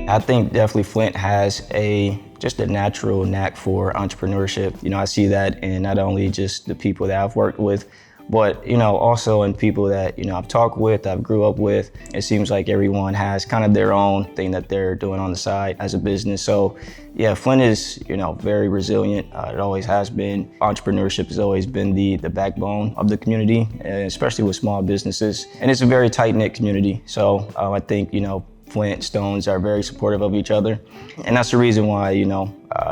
I think definitely Flint has just a natural knack for entrepreneurship. I see that in not only just the people that I've worked with, but also in people that I've talked with, I've grew up with. It seems like everyone has kind of their own thing that they're doing on the side as a business. So yeah, Flint is very resilient. It always has been. Entrepreneurship has always been the backbone of the community, and especially with small businesses. And it's a very tight-knit community. So I think Flint Stones are very supportive of each other. And that's the reason why,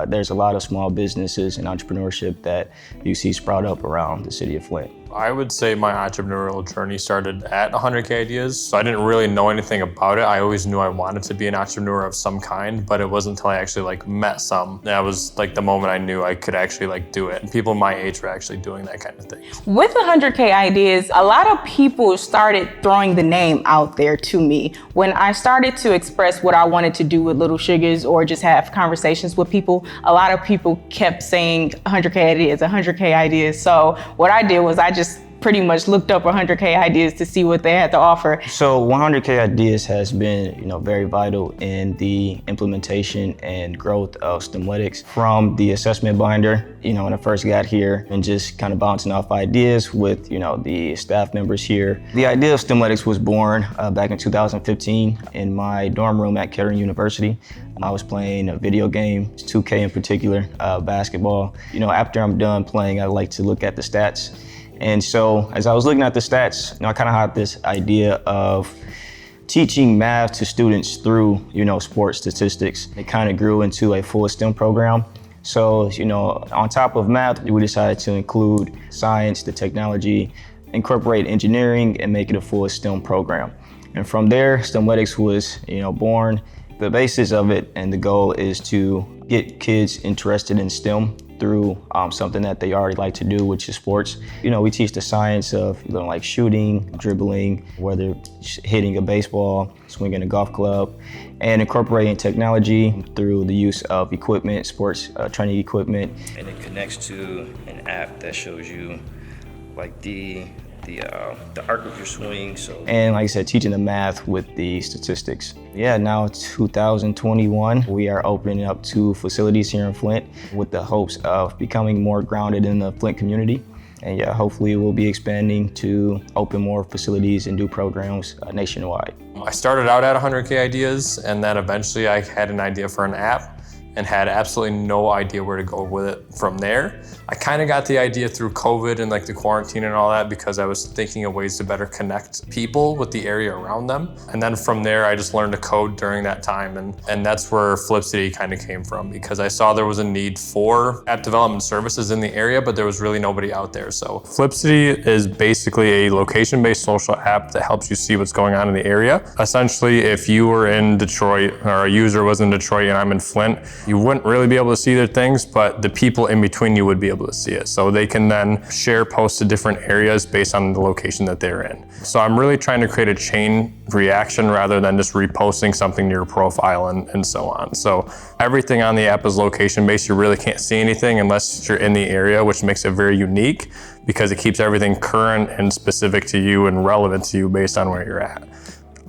there's a lot of small businesses and entrepreneurship that you see sprout up around the city of Flint. I would say my entrepreneurial journey started at 100K Ideas. So I didn't really know anything about it. I always knew I wanted to be an entrepreneur of some kind, but it wasn't until I actually met some. That was the moment I knew I could actually do it. And people my age were actually doing that kind of thing. With 100K Ideas, a lot of people started throwing the name out there to me. When I started to express what I wanted to do with Little Sugars or just have conversations with people, a lot of people kept saying 100K Ideas, 100K Ideas. So what I did was I just pretty much looked up 100K Ideas to see what they had to offer. So 100K Ideas has been, very vital in the implementation and growth of STEMletics. From the assessment binder, when I first got here, and just kind of bouncing off ideas with, the staff members here. The idea of STEMletics was born back in 2015 in my dorm room at Kettering University. I was playing a video game, 2K in particular, basketball. After I'm done playing, I like to look at the stats. And so as I was looking at the stats, I kind of had this idea of teaching math to students through, sports statistics. It kind of grew into a full STEM program. So, on top of math, we decided to include science, the technology, incorporate engineering, and make it a full STEM program. And from there, STEMletics was, born. The basis of it and the goal is to get kids interested in STEM through something that they already like to do, which is sports. We teach the science of shooting, dribbling, whether hitting a baseball, swinging a golf club, and incorporating technology through the use of equipment, sports training equipment. And it connects to an app that shows you the arc of your swing. And like I said, teaching the math with the statistics. Yeah, now 2021, we are opening up 2 facilities here in Flint with the hopes of becoming more grounded in the Flint community. And yeah, hopefully we'll be expanding to open more facilities and do programs nationwide. I started out at 100K Ideas, and then eventually I had an idea for an app and had absolutely no idea where to go with it from there. I kind of got the idea through COVID and the quarantine and all that, because I was thinking of ways to better connect people with the area around them. And then from there, I just learned to code during that time. And that's where Flip City kind of came from, because I saw there was a need for app development services in the area, but there was really nobody out there. So Flip City is basically a location-based social app that helps you see what's going on in the area. Essentially, if you were in Detroit, or a user was in Detroit and I'm in Flint, you wouldn't really be able to see their things, but the people in between you would be able to see it. So they can then share posts to different areas based on the location that they're in. So I'm really trying to create a chain reaction rather than just reposting something to your profile and so on. So everything on the app is location-based. You really can't see anything unless you're in the area, which makes it very unique because it keeps everything current and specific to you and relevant to you based on where you're at.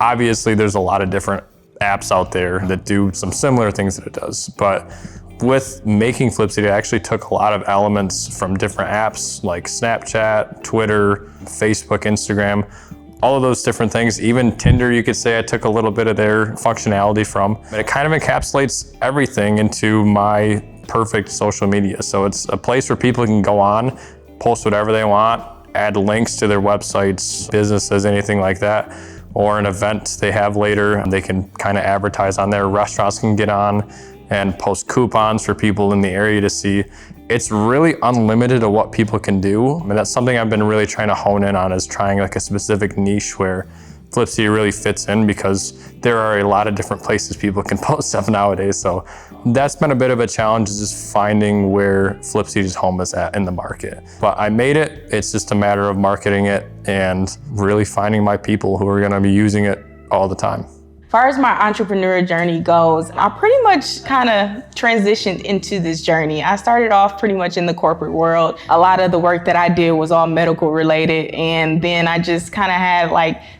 Obviously, there's a lot of different apps out there that do some similar things that it does. But with making Flip City, I actually took a lot of elements from different apps like Snapchat, Twitter, Facebook, Instagram, all of those different things. Even Tinder, you could say I took a little bit of their functionality from. And it kind of encapsulates everything into my perfect social media. So it's a place where people can go on, post whatever they want, add links to their websites, businesses, anything like that, or an event they have later. They can kind of advertise on there. Restaurants can get on and post coupons for people in the area to see. It's really unlimited of what people can do. I mean, that's something I've been really trying to hone in on, is trying a specific niche where Flip City really fits in, because there are a lot of different places people can post stuff nowadays. So that's been a bit of a challenge, is just finding where Flip City's home is at in the market. But I made it. It's just a matter of marketing it and really finding my people who are gonna be using it all the time. As far as my entrepreneurial journey goes, I pretty much kind of transitioned into this journey. I started off pretty much in the corporate world. A lot of the work that I did was all medical related, and then I just kind of had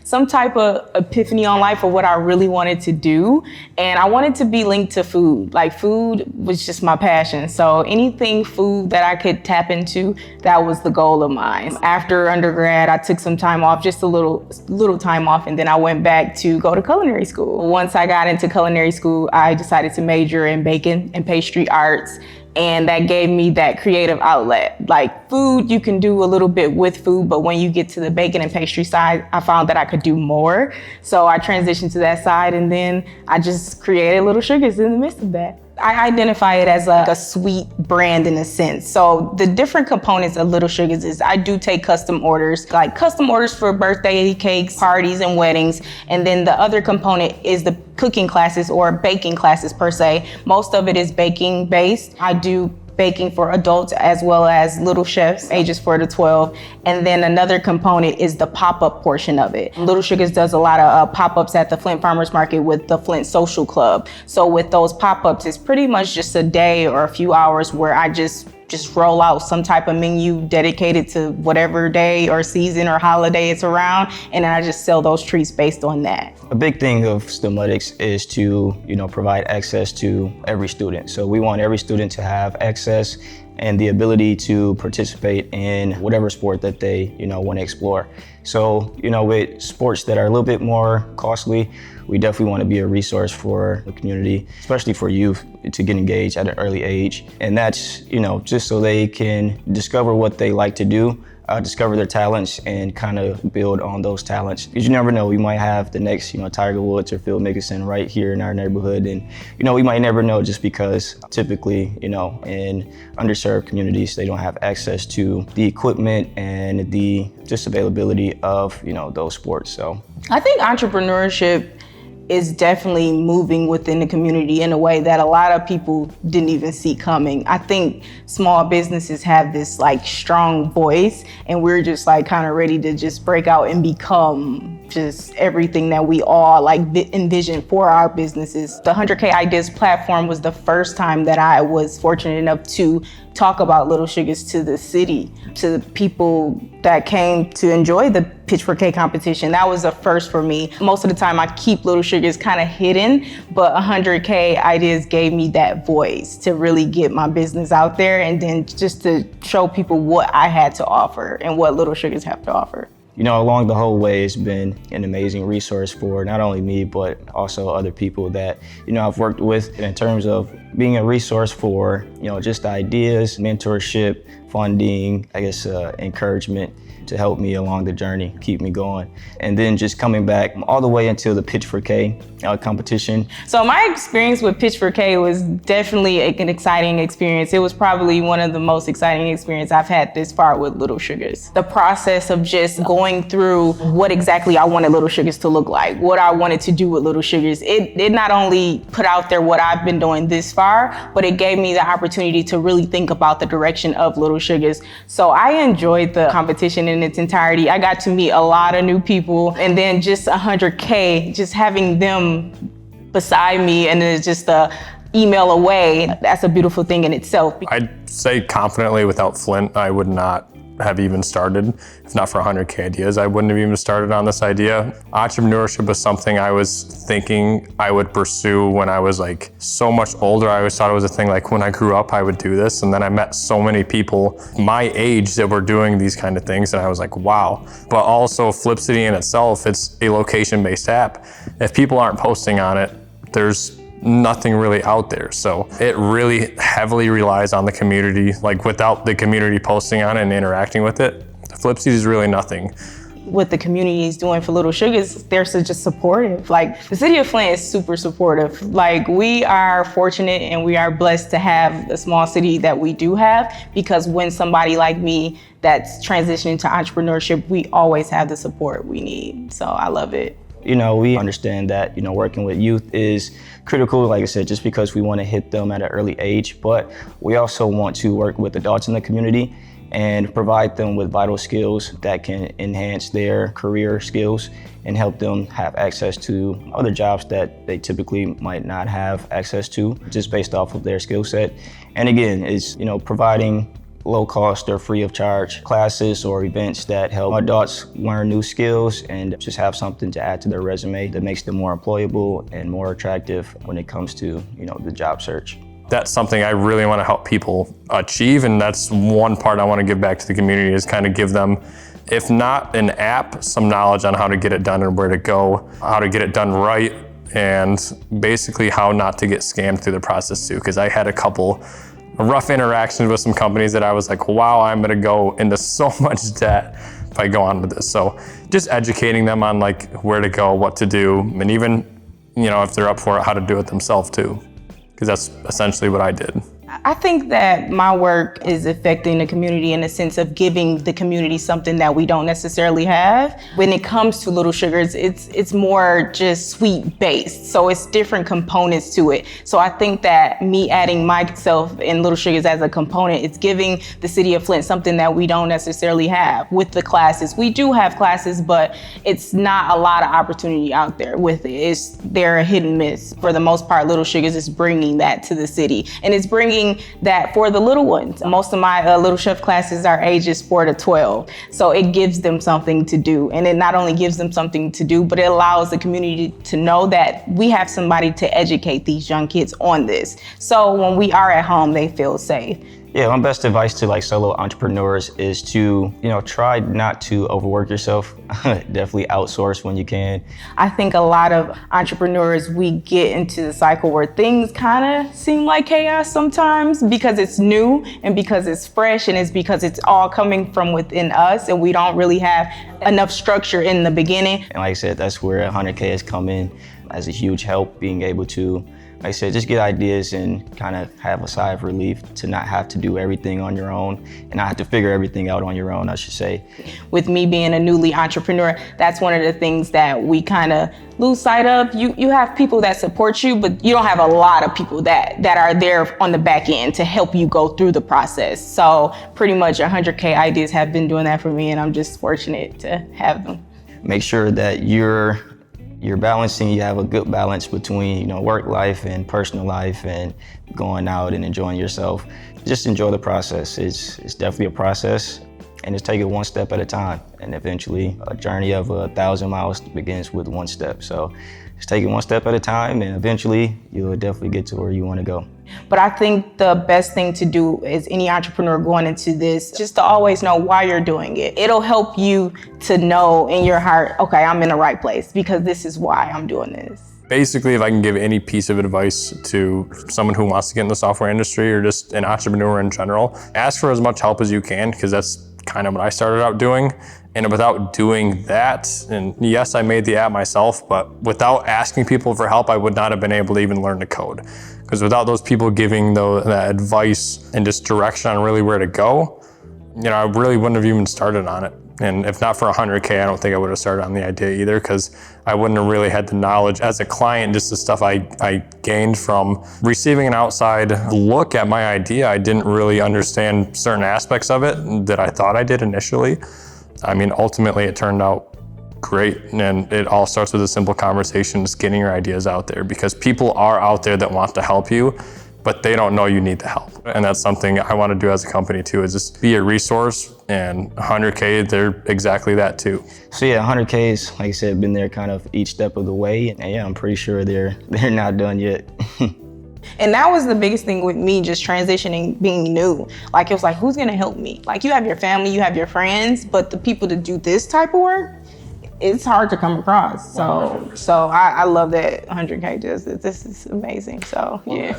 some type of epiphany on life of what I really wanted to do. And I wanted to be linked to food. Like, food was just my passion. So anything food that I could tap into, that was the goal of mine. After undergrad, I took some time off, just a little time off, and then I went back to go to culinary school. Once I got into culinary school, I decided to major in baking and pastry arts. And that gave me that creative outlet. Like, food, you can do a little bit with food, but when you get to the baking and pastry side, I found that I could do more. So I transitioned to that side, and then I just created Little Sugars in the midst of that. I identify it as a sweet brand in a sense. So the different components of Little Sugars is I do take custom orders, like custom orders for birthday cakes, parties, and weddings. And then the other component is the cooking classes or baking classes per se. Most of it is baking based. I do baking for adults as well as little chefs, ages 4 to 12. And then another component is the pop-up portion of it. Little Sugars does a lot of pop-ups at the Flint Farmers Market with the Flint Social Club. So with those pop-ups, it's pretty much just a day or a few hours where I just roll out some type of menu dedicated to whatever day or season or holiday it's around, and then I just sell those treats based on that. A big thing of STEMatics is to, provide access to every student. So we want every student to have access and the ability to participate in whatever sport that they, want to explore. So, with sports that are a little bit more costly, we definitely want to be a resource for the community, especially for youth, to get engaged at an early age. And that's, just so they can discover what they like to do, discover their talents, and kind of build on those talents. Because you never know, we might have the next, Tiger Woods or Phil Mickelson right here in our neighborhood. And, we might never know, just because typically, in underserved communities, they don't have access to the equipment and the just availability of, those sports. So I think entrepreneurship is definitely moving within the community in a way that a lot of people didn't even see coming. I think small businesses have this strong voice, and we're just kind of ready to just break out and become just everything that we all envision for our businesses. The 100K Ideas platform was the first time that I was fortunate enough to talk about Little Sugars to the city, to the people that came to enjoy the Pitch for K competition. That was a first for me. Most of the time I keep Little Sugars kind of hidden, but 100K Ideas gave me that voice to really get my business out there, and then just to show people what I had to offer and what Little Sugars have to offer. Along the whole way, it's been an amazing resource for not only me, but also other people that, I've worked with, in terms of being a resource for, just ideas, mentorship, funding, encouragement to help me along the journey, keep me going. And then just coming back all the way until the Pitch for K competition. So my experience with Pitch for K was definitely an exciting experience. It was probably one of the most exciting experiences I've had this far with Little Sugars. The process of just going through what exactly I wanted Little Sugars to look like, what I wanted to do with Little Sugars. It not only put out there what I've been doing this far, but it gave me the opportunity to really think about the direction of Little Sugars. So I enjoyed the competition in its entirety. I got to meet a lot of new people, and then just 100K, just having them beside me, and it's just a email away. That's a beautiful thing in itself. I'd say confidently, without Flint, I would not have even started. If not for 100K Ideas, I wouldn't have even started on this idea. Entrepreneurship was something I was thinking I would pursue when I was so much older. I always thought it was a thing when I grew up, I would do this. And then I met so many people my age that were doing these kind of things, and I was like, wow. But also Flip City in itself, it's a location-based app. If people aren't posting on it, there's nothing really out there. So it really heavily relies on the community. Without the community posting on it and interacting with it, Flip City is really nothing. What the community is doing for Little Sugars, they're so just supportive. The city of Flint is super supportive. We are fortunate and we are blessed to have the small city that we do have, because when somebody like me that's transitioning to entrepreneurship, we always have the support we need. So I love it. We understand that, working with youth is critical, like I said, just because we want to hit them at an early age, but we also want to work with adults in the community and provide them with vital skills that can enhance their career skills and help them have access to other jobs that they typically might not have access to, just based off of their skill set. And again, it's, providing low cost or free of charge classes or events that help adults learn new skills and just have something to add to their resume that makes them more employable and more attractive when it comes to, the job search. That's something I really want to help people achieve, and that's one part I want to give back to the community, is kind of give them, if not an app, some knowledge on how to get it done and where to go, how to get it done right, and basically how not to get scammed through the process too. Because I had a couple rough interactions with some companies that I was like, wow, I'm gonna go into so much debt if I go on with this. So just educating them on like where to go, what to do, and even, if they're up for it, how to do it themselves too. Because that's essentially what I did. I think that my work is affecting the community in the sense of giving the community something that we don't necessarily have. When it comes to Little Sugars, it's more just sweet based. So it's different components to it. So I think that me adding myself in Little Sugars as a component, it's giving the city of Flint something that we don't necessarily have with the classes. We do have classes, but it's not a lot of opportunity out there with it. They're a hit and miss. For the most part, Little Sugars is bringing that to the city. And it's bringing that for the little ones. Most of my Little Chef classes are ages 4 to 12. So it gives them something to do. And it not only gives them something to do, but it allows the community to know that we have somebody to educate these young kids on this. So when we are at home, they feel safe. Yeah, my best advice to solo entrepreneurs is to, try not to overwork yourself. Definitely outsource when you can. I think a lot of entrepreneurs, we get into the cycle where things kind of seem like chaos sometimes because it's new and because it's fresh and it's because it's all coming from within us and we don't really have enough structure in the beginning. And like I said, that's where 100K has come in as a huge help, being able to, like I said, just get ideas and kind of have a sigh of relief to not have to do everything on your own and not have to figure everything out on your own, I should say. With me being a newly entrepreneur, that's one of the things that we kind of lose sight of. You have people that support you, but you don't have a lot of people that are there on the back end to help you go through the process. So pretty much 100K Ideas have been doing that for me, and I'm just fortunate to have them. Make sure that you're balancing, you have a good balance between, work life and personal life and going out and enjoying yourself. Just enjoy the process. It's definitely a process, and just take it one step at a time. And eventually a journey of 1,000 miles begins with one step. So just take it one step at a time, and eventually you'll definitely get to where you want to go. But I think the best thing to do is any entrepreneur going into this, just to always know why you're doing it. It'll help you to know in your heart, okay, I'm in the right place because this is why I'm doing this. Basically, if I can give any piece of advice to someone who wants to get in the software industry or just an entrepreneur in general, ask for as much help as you can, because that's kind of what I started out doing. And without doing that, and yes, I made the app myself, but without asking people for help, I would not have been able to even learn to code. Because without those people giving that advice and just direction on really where to go, I really wouldn't have even started on it. And if not for 100K, I don't think I would have started on the idea either, because I wouldn't have really had the knowledge as a client, just the stuff I gained from receiving an outside look at my idea. I didn't really understand certain aspects of it that I thought I did initially. I mean, ultimately it turned out great, and it all starts with a simple conversation, just getting your ideas out there, because people are out there that want to help you, but they don't know you need the help. And that's something I want to do as a company too, is just be a resource, and 100K, they're exactly that too. So yeah, 100K is, like I said, been there kind of each step of the way, and yeah, I'm pretty sure they're not done yet. And that was the biggest thing with me, just transitioning, being new. It was like, who's gonna help me? You have your family, you have your friends, but the people to do this type of work, it's hard to come across. So I love that 100K does it. This is amazing, so yeah.